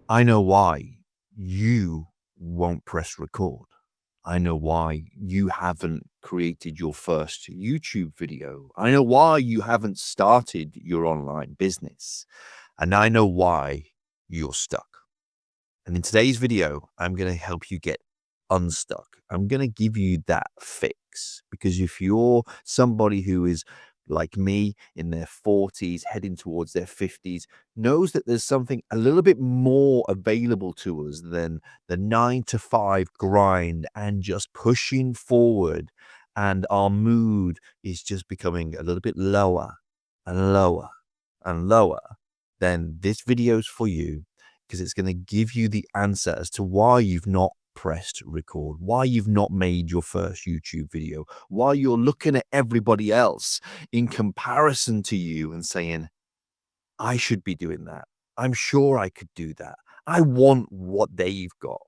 I know why you won't press record. I know why you haven't created your first YouTube video. I know why you haven't started your online business. And I know why you're stuck. And in today's video, I'm going to help you get unstuck. I'm going to give you that fix because if you're somebody who is like me in their 40s, heading towards their 50s, knows that there's something a little bit more available to us than the 9 to 5 grind and just pushing forward. And our mood is just becoming a little bit lower and lower and lower, then this video's for you because it's going to give you the answer as to why you've not pressed record, why you've not made your first YouTube video, why you're looking at everybody else in comparison to you and saying, I should be doing that. I'm sure I could do that. I want what they've got.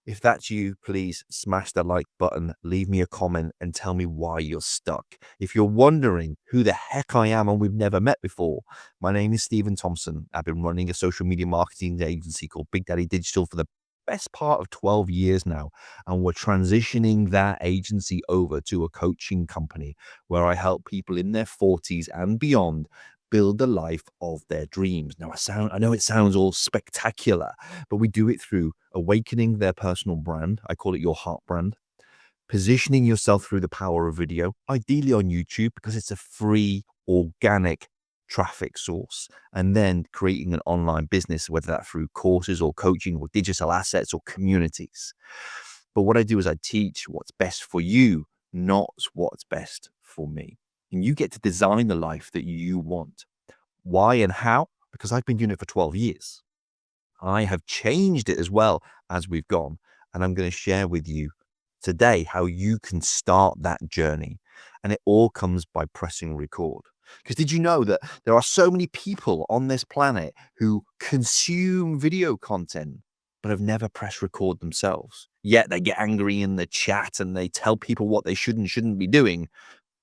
If that's you, please smash the like button, leave me a comment and tell me why you're stuck. If you're wondering who the heck I am and we've never met before, my name is Thompson. I've been running a social media marketing agency called Big Daddy Digital for the best part of 12 years now. And we're transitioning that agency over to a coaching company where I help people in their 40s and beyond build the life of their dreams. Now, I know it sounds all spectacular, but we do it through awakening their personal brand. I call it your heart brand. Positioning yourself through the power of video, ideally on YouTube, because it's a free, organic traffic source. And then creating an online business, whether that's through courses or coaching or digital assets or communities. But what I do is I teach what's best for you, not what's best for me. And you get to design the life that you want. Why and how? Because I've been doing it for 12 years. I have changed it as well as we've gone. And I'm going to share with you today how you can start that journey. And it all comes by pressing record. Because did you know that there are so many people on this planet who consume video content but have never pressed record themselves? Yet they get angry in the chat and they tell people what they should and shouldn't be doing,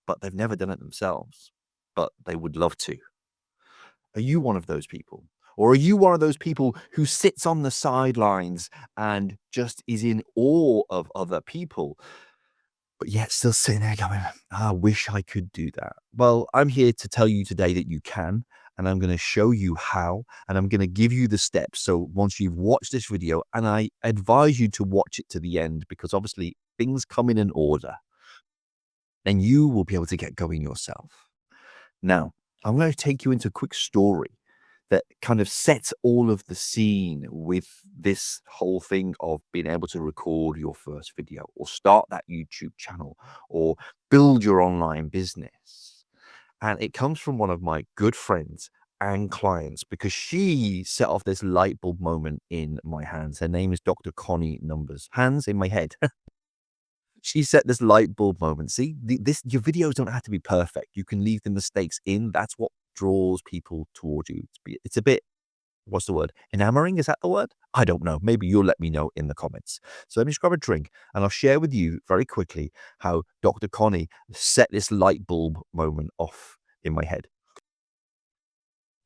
but they've never done it themselves. But they would love to. Are you one of those people? Or are you one of those people who sits on the sidelines and just is in awe of other people, but yet still sitting there going, I wish I could do that? Well, I'm here to tell you today that you can, and I'm going to show you how, and I'm going to give you the steps. So once you've watched this video, and I advise you to watch it to the end, because obviously things come in an order, then you will be able to get going yourself. Now, I'm going to take you into a quick story that kind of sets all of the scene with this whole thing of being able to record your first video or start that YouTube channel or build your online business. And it comes from one of my good friends and clients because she set off this light bulb moment in my hands. Her name is Dr. Connie Numbers. Hands in my head. She set this light bulb moment. See, your videos don't have to be perfect. You can leave the mistakes in. That's what draws people towards you. It's a bit, what's the word? Enamoring? Is that the word? I don't know. Maybe you'll let me know in the comments. So let me just grab a drink and I'll share with you very quickly how Dr. Connie set this light bulb moment off in my head.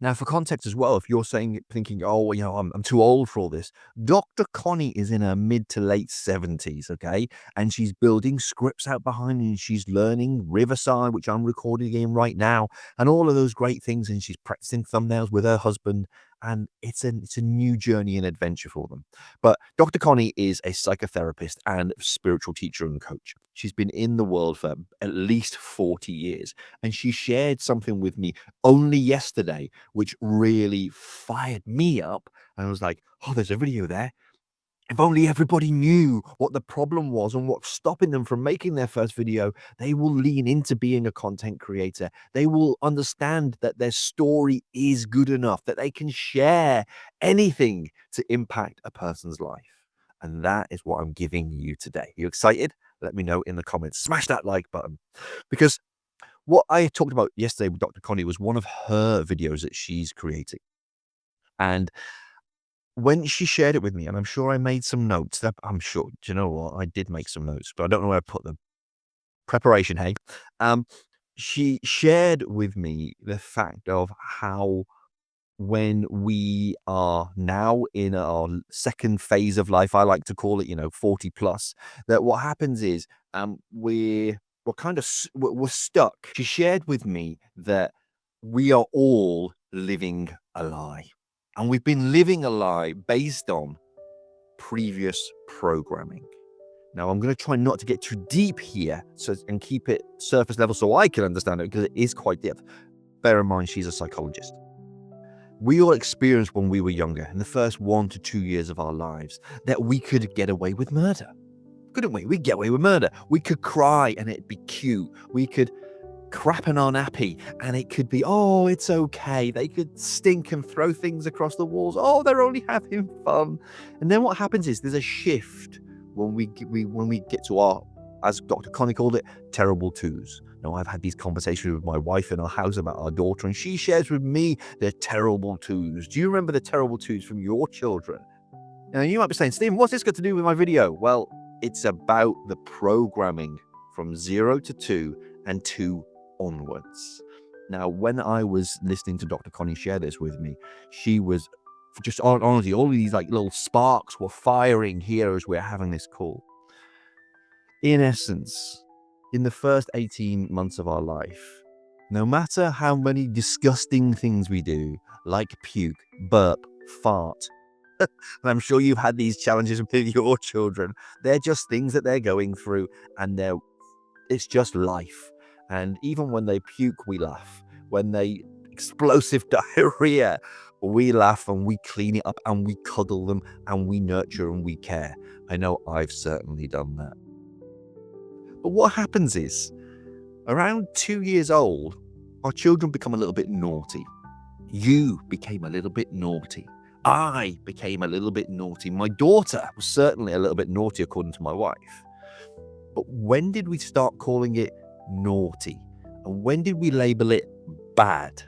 Now, for context as well, if you're thinking, oh, well, I'm too old for all this, Dr. Connie is in her mid to late 70s, okay? And she's building scripts out behind and she's learning Riverside, which I'm recording in right now, and all of those great things. And she's practicing thumbnails with her husband. And it's a new journey and adventure for them. But Dr. Connie is a psychotherapist and spiritual teacher and coach. She's been in the world for at least 40 years. And she shared something with me only yesterday, which really fired me up. And I was like, oh, there's a video there. If only everybody knew what the problem was and what's stopping them from making their first video, they will lean into being a content creator. They will understand that their story is good enough, that they can share anything to impact a person's life. And that is what I'm giving you today. You excited? Let me know in the comments. Smash that like button. Because what I talked about yesterday with Dr. Connie was one of her videos that she's creating. And when she shared it with me, and I'm sure I made some notes, that I'm sure, do you know what? I did make some notes, but I don't know where I put them. Preparation, hey? She shared with me the fact of how when we are now in our second phase of life, I like to call it, 40 plus, that what happens is we're kind of we're stuck. She shared with me that we are all living a lie, and we've been living a lie based on previous programming. Now, I'm going to try not to get too deep here and keep it surface level so I can understand it, because it is quite deep. Bear in mind, she's a psychologist. We all experienced when we were younger, in the first 1 to 2 years of our lives, that we could get away with murder. Couldn't we? We'd get away with murder. We could cry and it'd be cute. We could crap in our nappy and it could be, oh, it's okay. They could stink and throw things across the walls. Oh, they're only having fun. And then what happens is there's a shift when we get to our, as Dr. Connie called it, terrible twos. Now, I've had these conversations with my wife in our house about our daughter, and she shares with me the terrible twos. Do you remember the terrible twos from your children? Now, you might be saying, Stephen, what's this got to do with my video? Well, it's about the programming from 0 to 2 and 2 onwards. Now, when I was listening to Dr. Connie share this with me, she was just, honestly, all of these like little sparks were firing here as we're having this call. In essence, in the first 18 months of our life, no matter how many disgusting things we do, like puke, burp, fart, and I'm sure you've had these challenges with your children, they're just things that they're going through, and it's just life. And even when they puke, we laugh. When they explosive diarrhea, we laugh and we clean it up and we cuddle them and we nurture and we care. I know I've certainly done that. But what happens is, around 2 years old, our children become a little bit naughty. You became a little bit naughty. I became a little bit naughty. My daughter was certainly a little bit naughty, according to my wife. But when did we start calling it naughty? And when did we label it bad?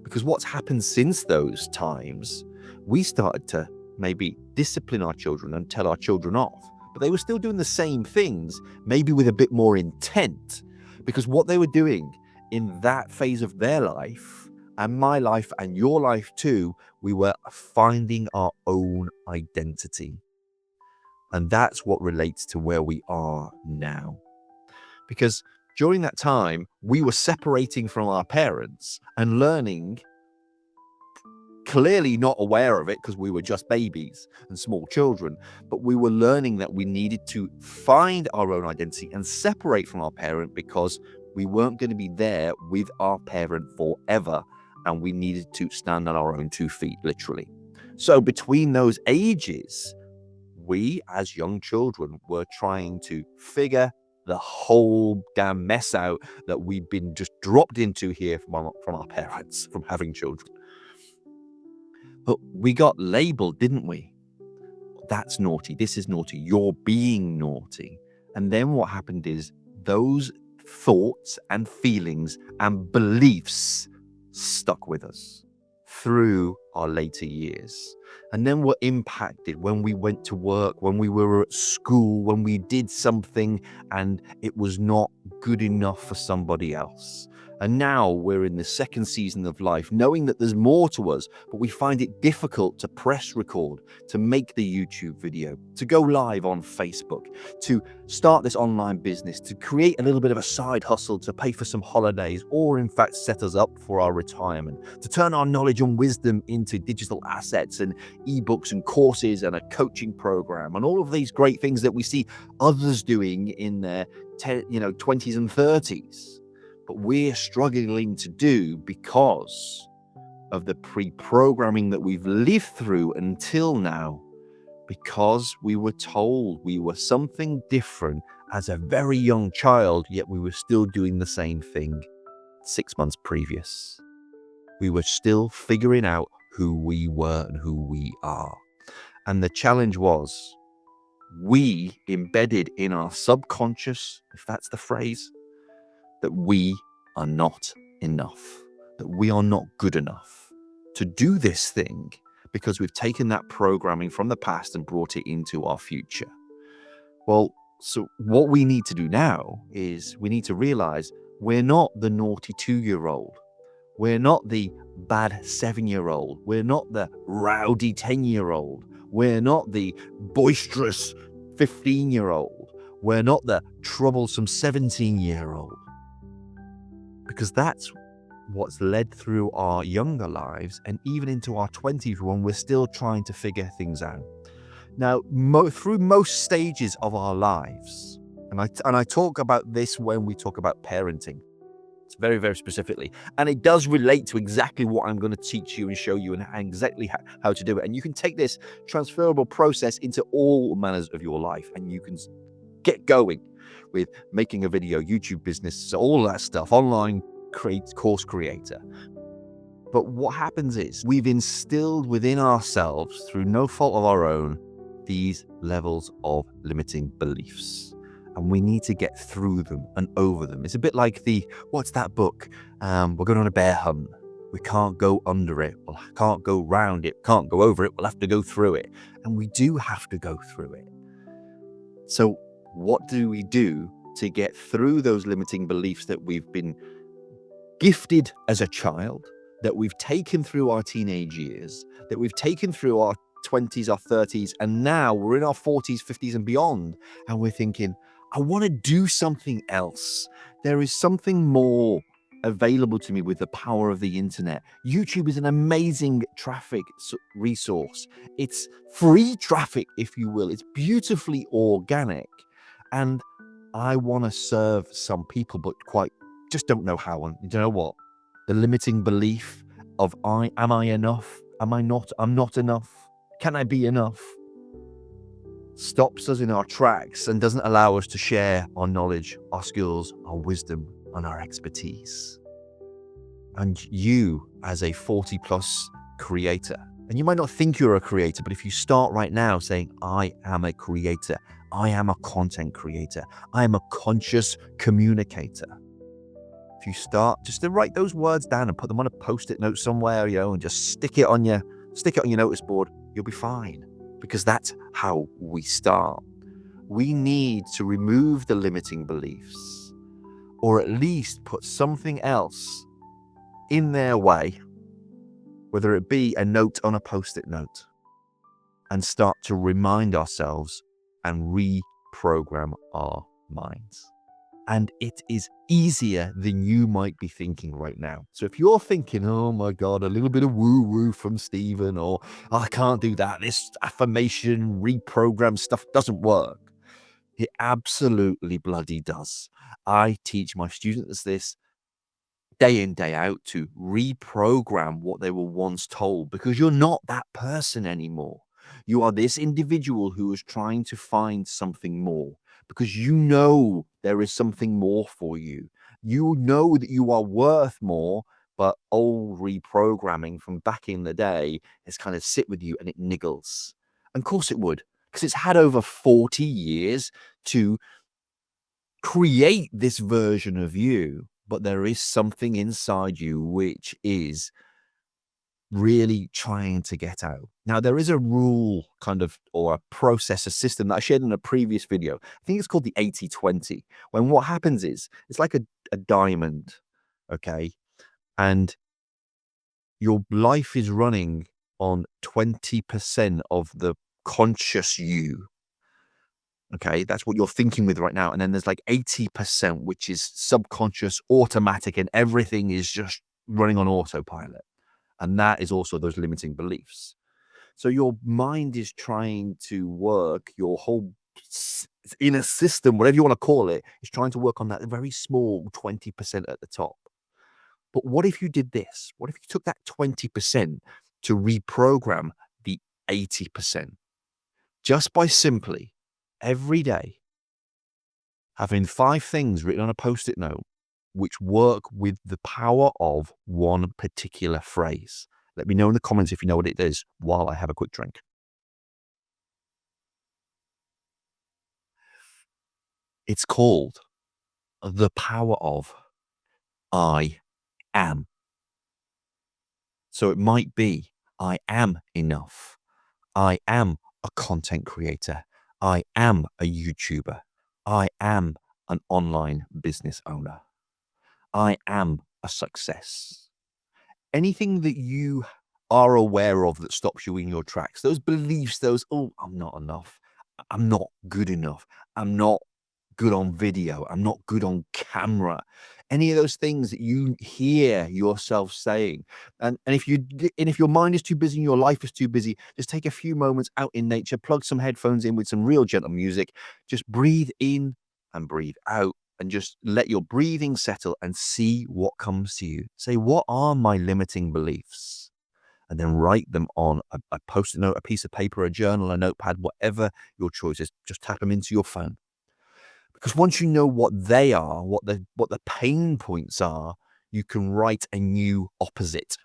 Because what's happened since those times, we started to maybe discipline our children and tell our children off. But they were still doing the same things, maybe with a bit more intent. Because what they were doing in that phase of their life, and my life and your life too, we were finding our own identity. And that's what relates to where we are now. Because during that time, we were separating from our parents and learning, clearly not aware of it because we were just babies and small children, but we were learning that we needed to find our own identity and separate from our parent because we weren't going to be there with our parent forever, and we needed to stand on our own 2 feet, literally. So between those ages, we as young children were trying to figure the whole damn mess out that we've been just dropped into here from our parents, from having children. But we got labeled, didn't we? That's naughty. This is naughty. You're being naughty. And then what happened is those thoughts and feelings and beliefs stuck with us through our later years. And then we're impacted when we went to work, when we were at school, when we did something and it was not good enough for somebody else. And now we're in the second season of life, knowing that there's more to us, but we find it difficult to press record, to make the YouTube video, to go live on Facebook, to start this online business, to create a little bit of a side hustle to pay for some holidays, or in fact set us up for our retirement, to turn our knowledge and wisdom into digital assets and ebooks and courses and a coaching program and all of these great things that we see others doing in their 20s and 30s. But we're struggling to do because of the pre-programming that we've lived through until now, because we were told we were something different as a very young child, yet we were still doing the same thing 6 months previous. We were still figuring out who we were and who we are. And the challenge was, we embedded in our subconscious, if that's the phrase, that we are not enough, that we are not good enough to do this thing because we've taken that programming from the past and brought it into our future. Well, so what we need to do now is we need to realize we're not the naughty 2-year-old. We're not the bad 7-year-old. We're not the rowdy 10-year-old. We're not the boisterous 15-year-old. We're not the troublesome 17-year-old. Because that's what's led through our younger lives and even into our 20s when we're still trying to figure things out. Now, through most stages of our lives, and I talk about this when we talk about parenting, very, very specifically. And it does relate to exactly what I'm going to teach you and show you and exactly how to do it. And you can take this transferable process into all manners of your life, and you can get going with making a video, YouTube business, all that stuff, online course creator. But what happens is we've instilled within ourselves, through no fault of our own, these levels of limiting beliefs. And we need to get through them and over them. It's a bit like what's that book? We're going on a bear hunt. We can't go under it. We can't go round it. Can't go over it. We'll have to go through it. And we do have to go through it. So what do we do to get through those limiting beliefs that we've been gifted as a child, that we've taken through our teenage years, that we've taken through our 20s, our 30s, and now we're in our 40s, 50s and beyond, and we're thinking, I want to do something else. There is something more available to me with the power of the internet. YouTube is an amazing traffic resource. It's free traffic, if you will. It's beautifully organic. And I want to serve some people, but just don't know how. And you know what? The limiting belief of am I enough? Am I not? I'm not enough. Can I be enough? Stops us in our tracks and doesn't allow us to share our knowledge, our skills, our wisdom, and our expertise. And you, as a 40 plus creator, and you might not think you're a creator, but if you start right now saying, I am a creator, I am a content creator, I am a conscious communicator. If you start just to write those words down and put them on a post-it note somewhere, and just stick it on your notice board, you'll be fine. Because that's how we start. We need to remove the limiting beliefs, or at least put something else in their way, whether it be a note on a post-it note, and start to remind ourselves and reprogram our minds. And it is easier than you might be thinking right now. So if you're thinking, oh my God, a little bit of woo-woo from Stephen, or I can't do that, this affirmation, reprogram stuff doesn't work. It absolutely bloody does. I teach my students this day in, day out to reprogram what they were once told, because you're not that person anymore. You are this individual who is trying to find something more, because you know there is something more for you. You know that you are worth more, but old reprogramming from back in the day has kind of sit with you and it niggles. And of course it would, because it's had over 40 years to create this version of you, but there is something inside you which is really trying to get out. Now, there is a rule or a process, a system that I shared in a previous video. I think it's called the 80-20. When what happens is, it's like a diamond, okay? And your life is running on 20% of the conscious you. Okay, that's what you're thinking with right now. And then there's like 80%, which is subconscious, automatic, and everything is just running on autopilot. And that is also those limiting beliefs. So your mind is trying to work, your whole inner system, whatever you want to call it, is trying to work on that very small 20% at the top. But what if you did this? What if you took that 20% to reprogram the 80%? Just by simply every day having 5 things written on a post-it note which work with the power of one particular phrase. Let me know in the comments if you know what it is while I have a quick drink. It's called the power of I am. So it might be, I am enough. I am a content creator. I am a YouTuber. I am an online business owner. I am a success. anything that you are aware of that stops you in your tracks, those beliefs, those, oh, I'm not enough, I'm not good enough, I'm not good on video, I'm not good on camera. Any of those things that you hear yourself saying. And if your mind is too busy and your life is too busy, just take a few moments out in nature, plug some headphones in with some real gentle music, just breathe in and breathe out, and just let your breathing settle and see what comes to you. Say, what are my limiting beliefs? And then write them on a post-it note, a piece of paper, a journal, a notepad, whatever your choice is. Just tap them into your phone. Because once you know what they are, what the pain points are, you can write a new opposite.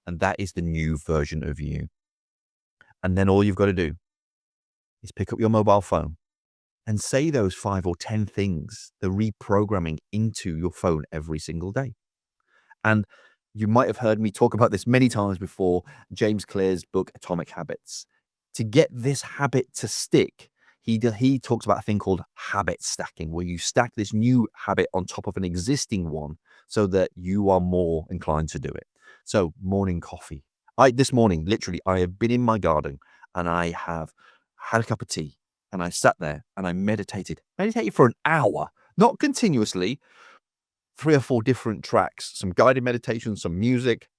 And that is the new version of you. And then all you've got to do is pick up your mobile phone and say those 5 or 10 things, the reprogramming into your phone every single day. And you might have heard me talk about this many times before, James Clear's book, Atomic Habits. To get this habit to stick, he talks about a thing called habit stacking, where you stack this new habit on top of an existing one so that you are more inclined to do it. So morning coffee. This morning, literally, I have been in my garden and I have had a cup of tea and I sat there and I meditated for an hour, not continuously, 3 or 4 different tracks, some guided meditation, some music,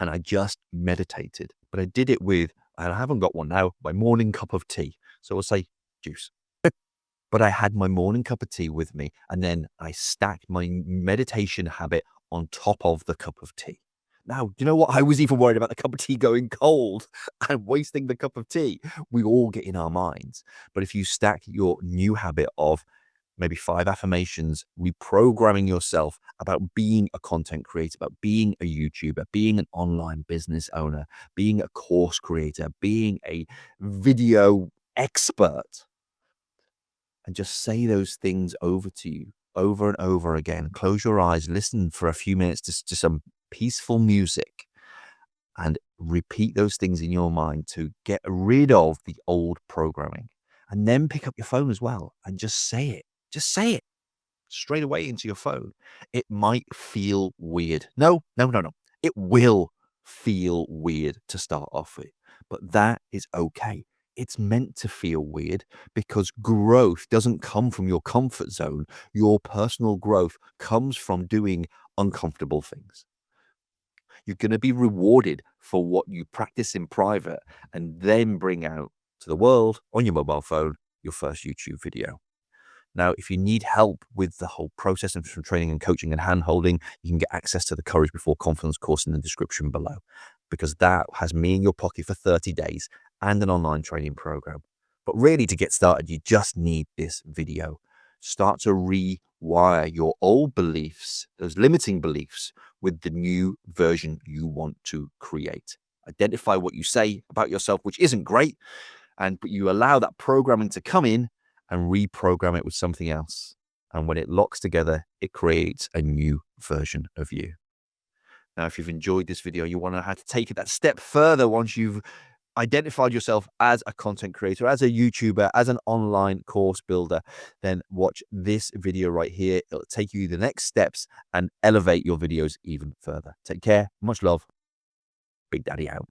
and I just meditated. But I did it with, and I haven't got one now, my morning cup of tea. So we'll say juice. But I had my morning cup of tea with me, and then I stacked my meditation habit on top of the cup of tea. Now, do you know what? I was even worried about the cup of tea going cold and wasting the cup of tea. We all get in our minds. But if you stack your new habit of maybe 5 affirmations, reprogramming yourself about being a content creator, about being a YouTuber, being an online business owner, being a course creator, being a video expert, and just say those things over to you over and over again. Close your eyes, listen for a few minutes to some peaceful music, and repeat those things in your mind to get rid of the old programming. And then pick up your phone as well and just say it. Just say it straight away into your phone. It might feel weird. No. It will feel weird to start off with, but that is okay. It's meant to feel weird because growth doesn't come from your comfort zone. Your personal growth comes from doing uncomfortable things. You're going to be rewarded for what you practice in private and then bring out to the world on your mobile phone your first YouTube video. Now, if you need help with the whole process and from training and coaching and hand-holding, you can get access to the Courage Before Confidence course in the description below, because that has me in your pocket for 30 days and an online training program. But really, to get started, you just need this video. Start to rewire your old beliefs, those limiting beliefs, with the new version you want to create. Identify what you say about yourself, which isn't great, but you allow that programming to come in and reprogram it with something else. And when it locks together, it creates a new version of you. Now, if you've enjoyed this video, you want to know how to take it that step further once you've identified yourself as a content creator, as a YouTuber, as an online course builder, then watch this video right here. It'll take you the next steps and elevate your videos even further. Take care. Much love. Big Daddy out.